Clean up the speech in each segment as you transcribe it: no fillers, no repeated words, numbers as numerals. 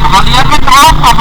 kalian mah kenapa bang?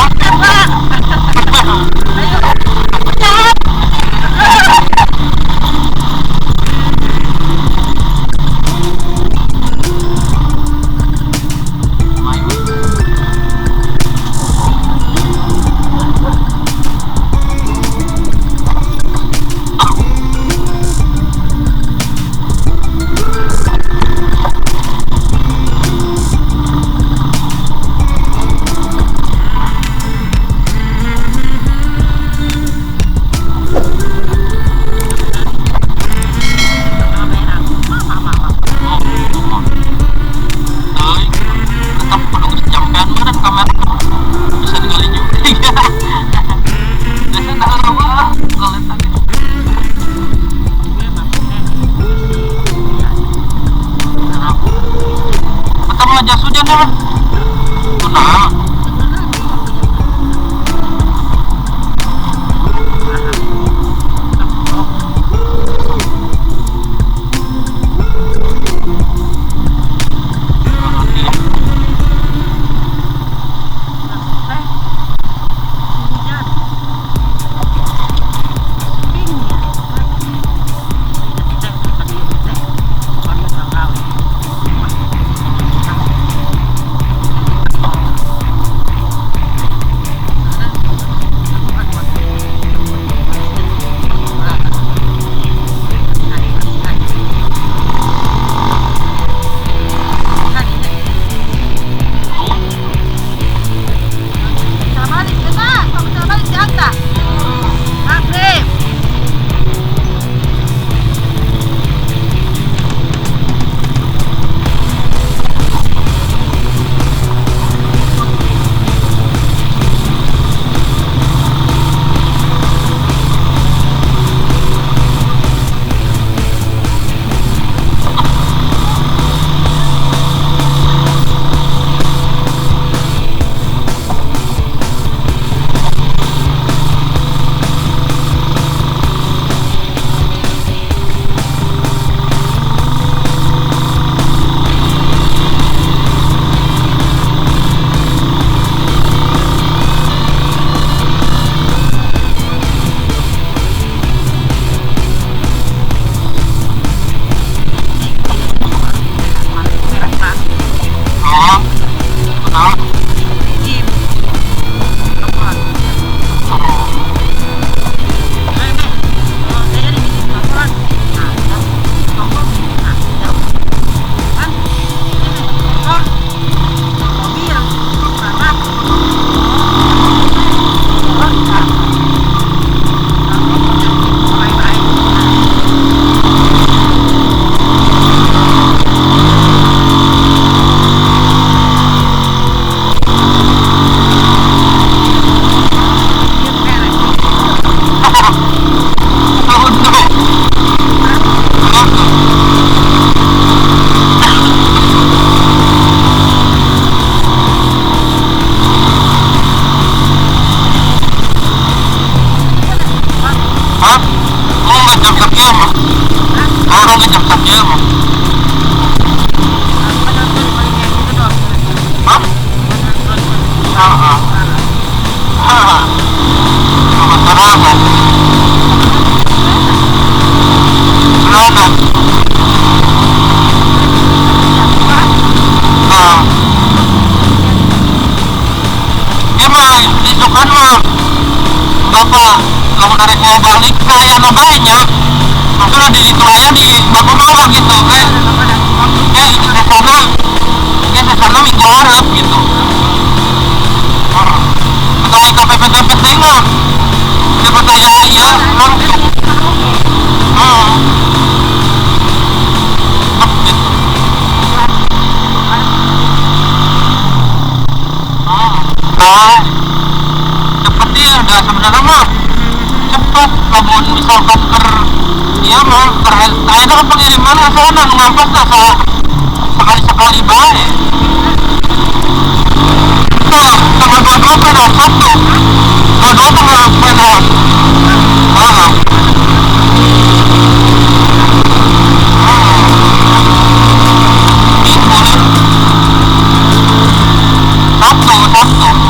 Sabtu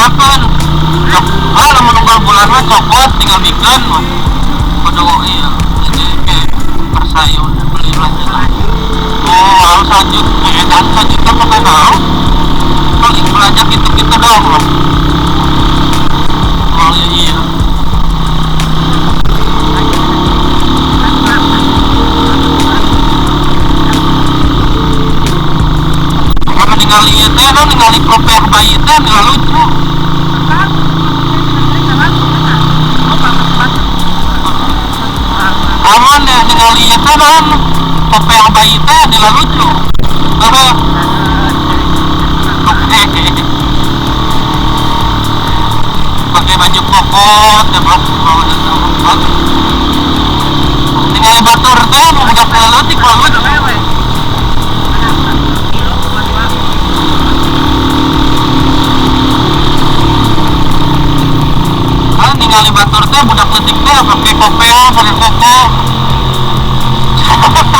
diapakan lamun unggal bulan mah copot tinggal bikin mah kudu iya jadi kayak persayun beli belanja lah harus lanjut edan sejuta pakai naon paling belanja gitu-gitu doang loh oh iya kalau ningali teh no ningali kopiah bayi teh nggak lucu aman ya ningali teh non kopiah bayi teh nggak lucu pakai baju kokot ya bro kalau ada tempat ningali batur teh mau buka peletik kalau lucu ningali batur teh budak letik teh pakai kopea pakai koko lucu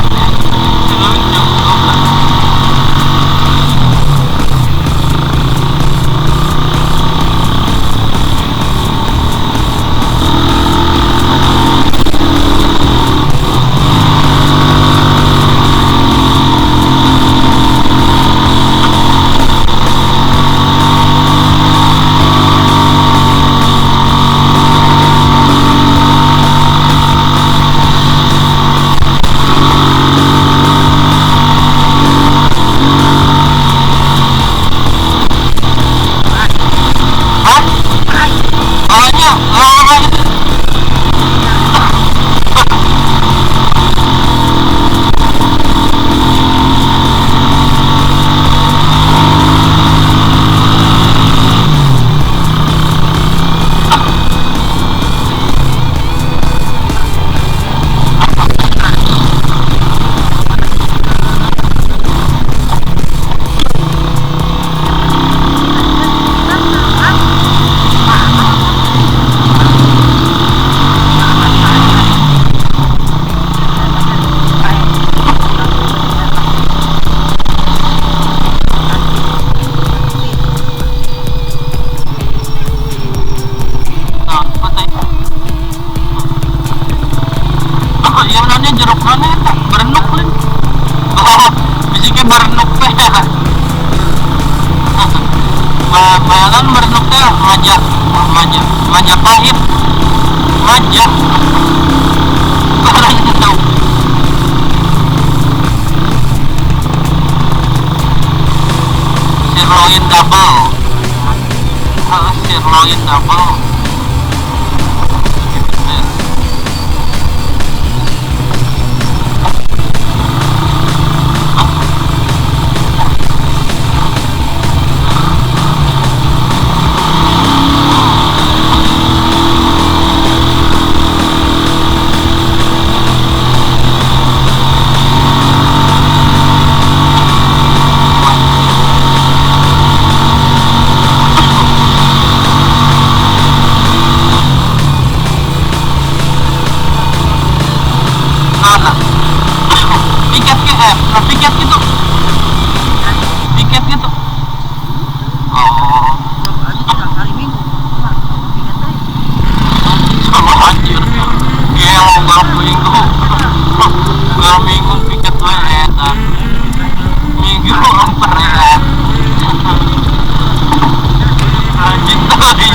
bayangan berenuk teh Majapahit Majah orang itu tahu sirloin double tiket gitu oh sama anjir gelo gak minggu tiket gue edan minggu emper ya rajin teuing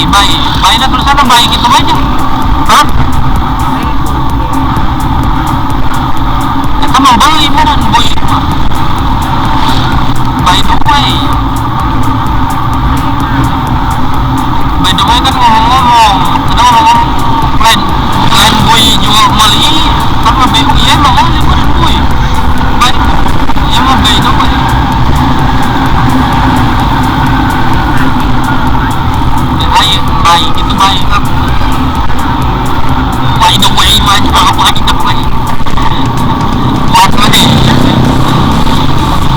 bayi na tulisannya bayi gitu aja. Hah? Kita membeli mana boy mah. By the way, kan ngomong-ngomong, kita ngomong lain boy jual beli, karena BU ya ngomong di mana boy, baik, ya mau by the way, baik itu baik apa? By the way mah juga apa lagi tak lagi,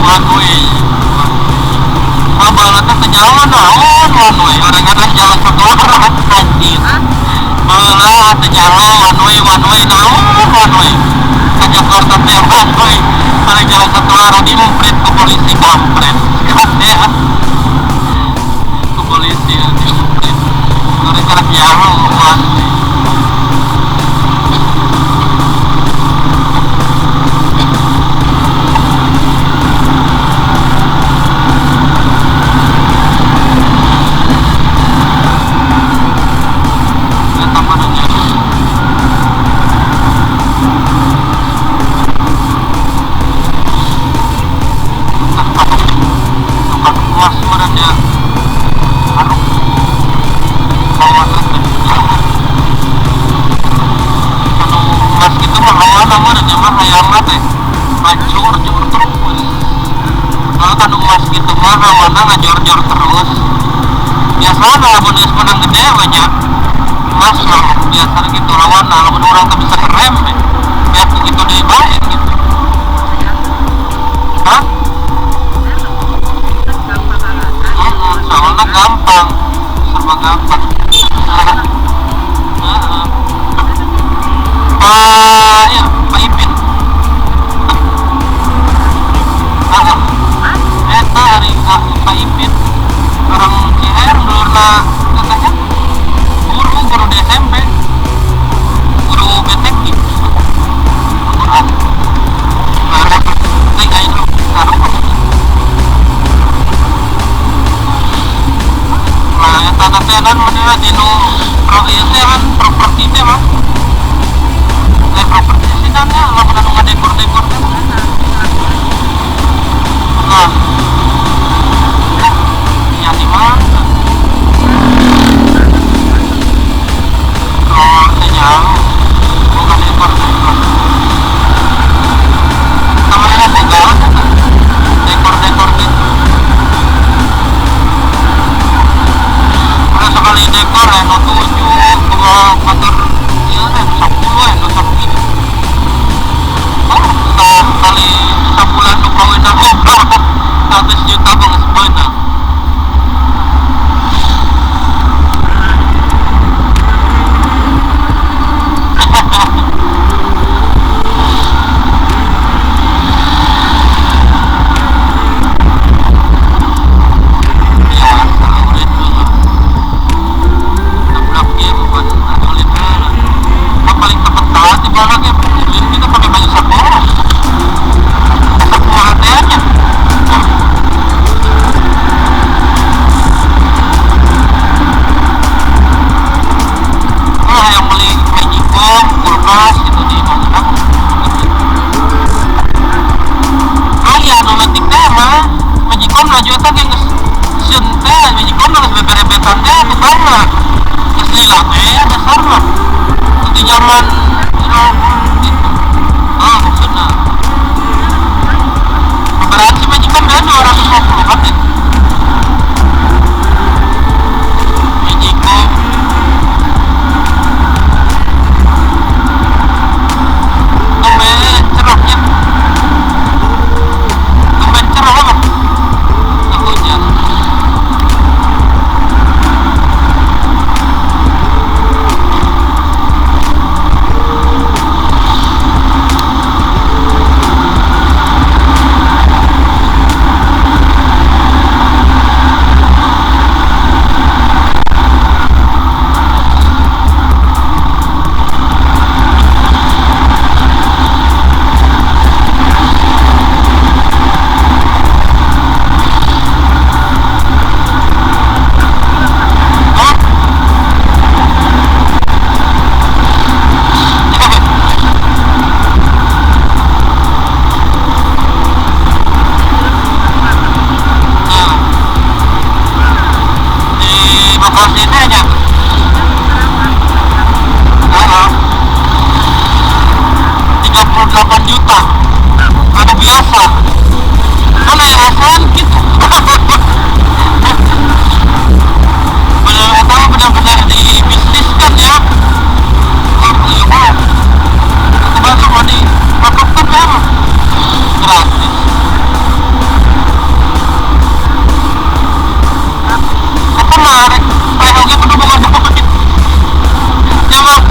one way. Balatnya ke jalan naon one way, orang ada jalan satu arah anjir. Balat ke jalan one way naon one way. Ke Jakarta teh one way. Ada jalan satu arah di mumpret ke polisi kampret. Ya. Ke polisi di mumpret. Gara-gara jalan one way. Ngajor-jor terus biasa lamun geus menang gede banyak mas lah biasa gitu lawan lamun orang tuh bisa ngerem kayak begitu deh baik gitu. Hah? Soalnya gampang serba gampang. Ya Pak Ipin eta hari Pak Ipin orang Ciher dulurna katanya guru di SMP, guru BTK Quran karena saya kain lu taruh nah eta teh kan menira dinu pro ieu teh kan properti teh mah properti sih kan ya lamun anu ngadekor-dekor teh nah ya di mana? Oh, senyal, bukan ekor dekor. Namanya dekor, dekor gitu. Udah sekali dekor, no 7, dua motor, iya, no 10, no 10. Oh, sekali sebulan nu kawin aku, 100 juta banget sebenarnya. 8 juta ada biasa kan ASN gitu benar-benar tahu benar-benar dibisniskan ya iya bang itu baru mau di paketkan memang gratis apa menarik PHG kudu boga duit ya bang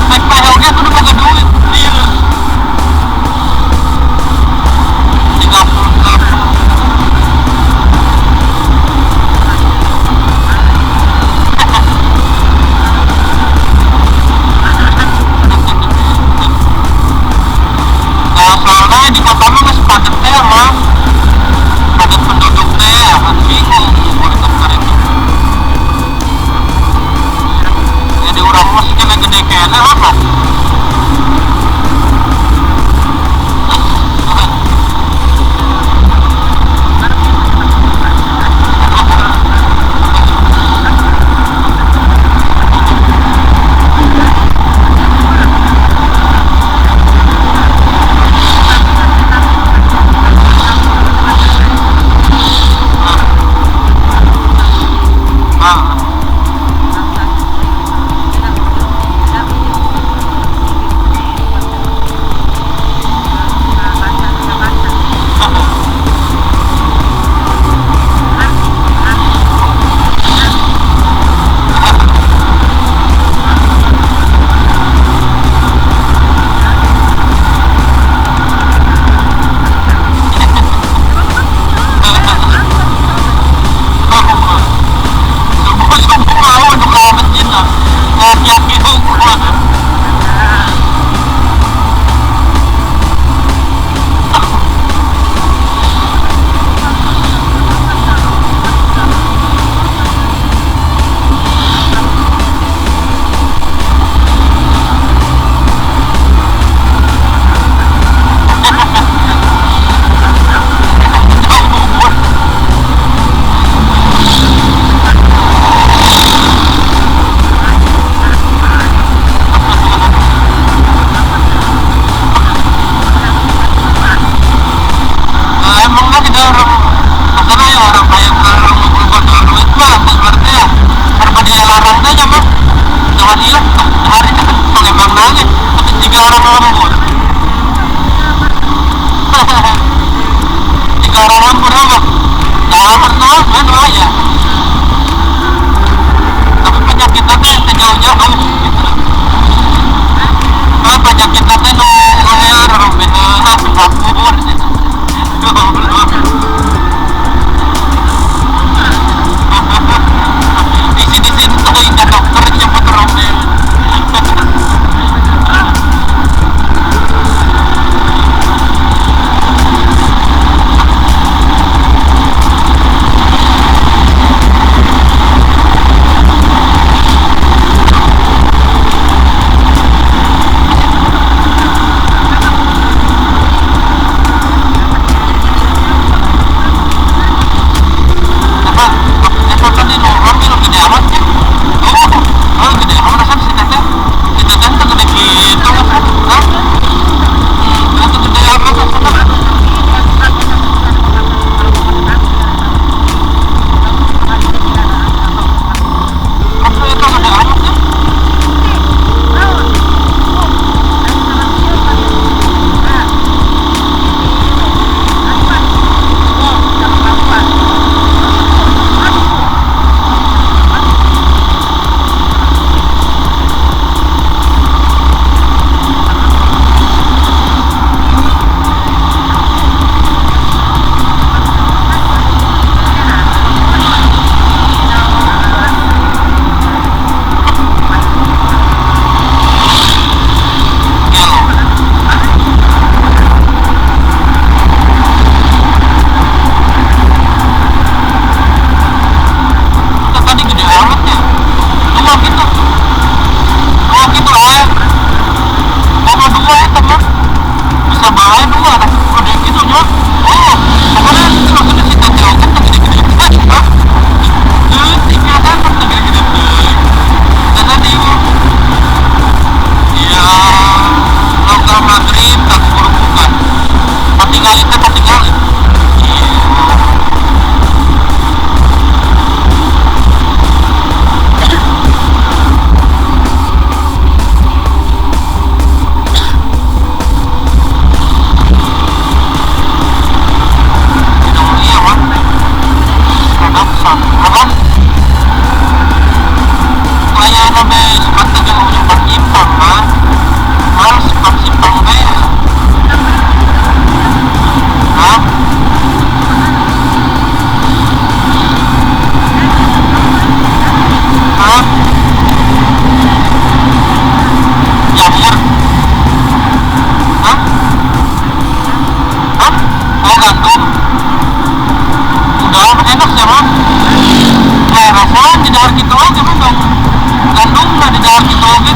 naik PHG kudu boga duit iya 30 nah soalnya di kota mah masih padat teh mah padat penduduk teh kan bingung mau ditukar itu jadi orang mah sekali gede kayaknya apa emangnya tidak orang masalah ya orang kaya orang mau berbuat duit mah berarti ya harga dia larang saja mah jangan hilang hari pengemang nanya tapi tiga orang lembur tiga orang lembur apa jangan nol main aja tapi penyakit nanti yang jauh-jauh gitu nah penyakit nanti leher orang bena Singapura di sini tuh ingat dokter jemput orang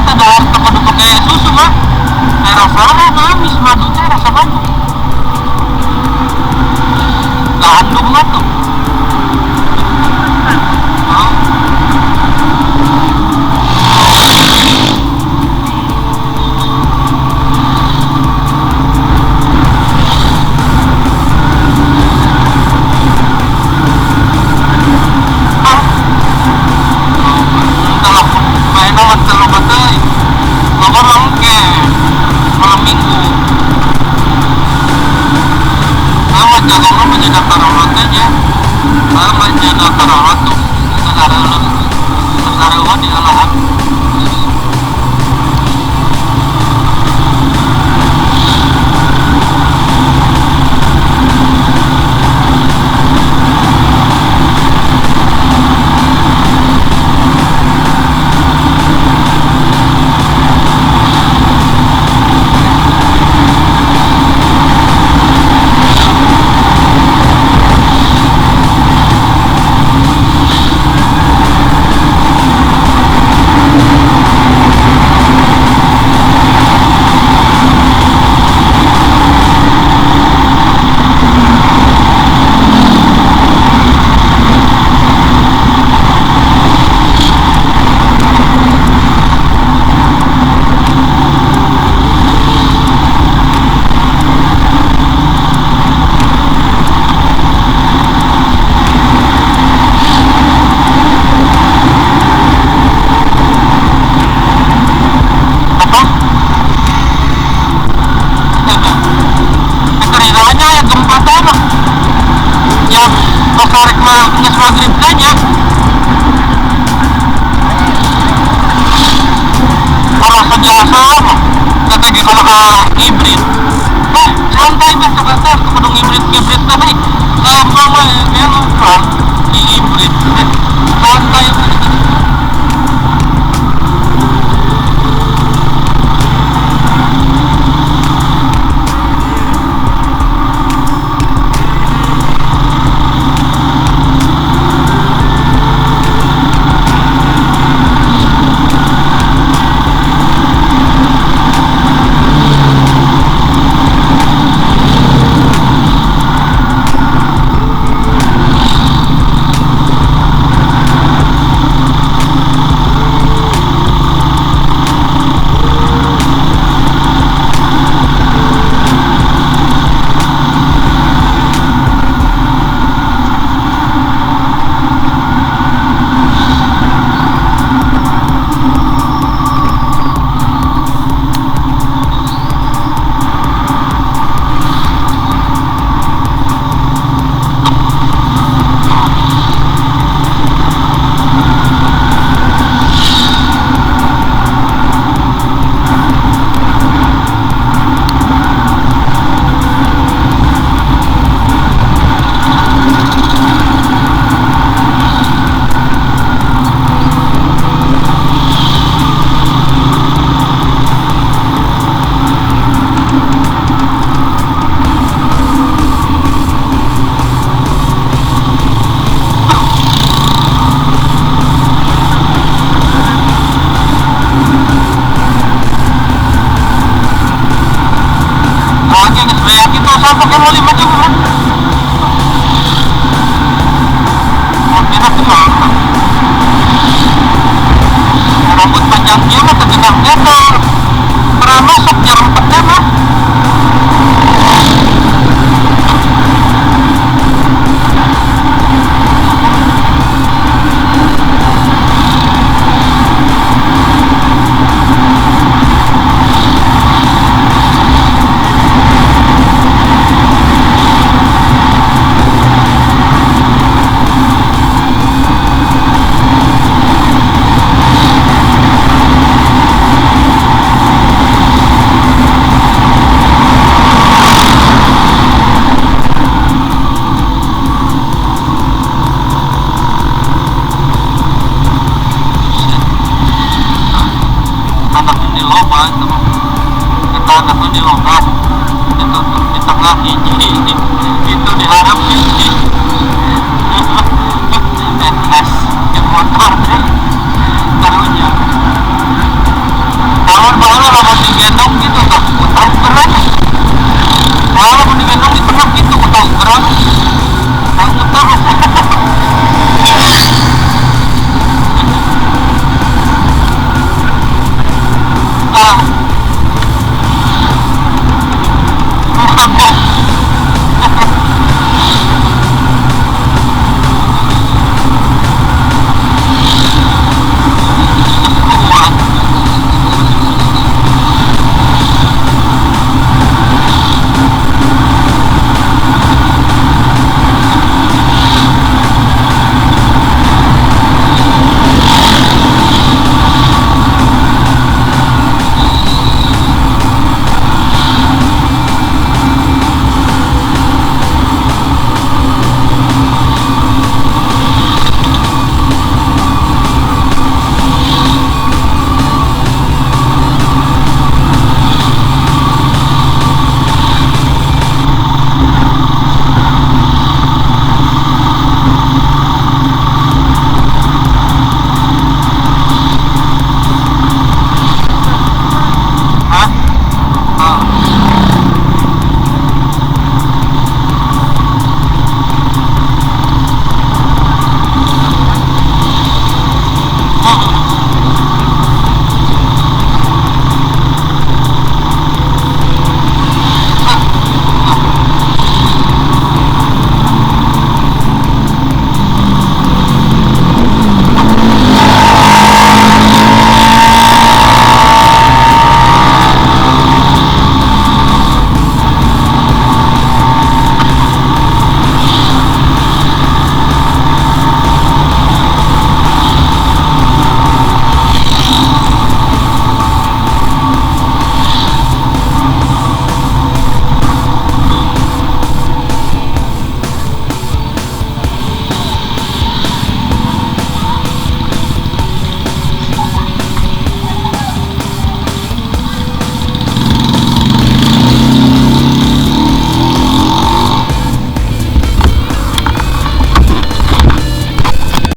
kita dah toko-toko kayak susu mah rasanya manis, madunya rasa madu gandum mah tuh.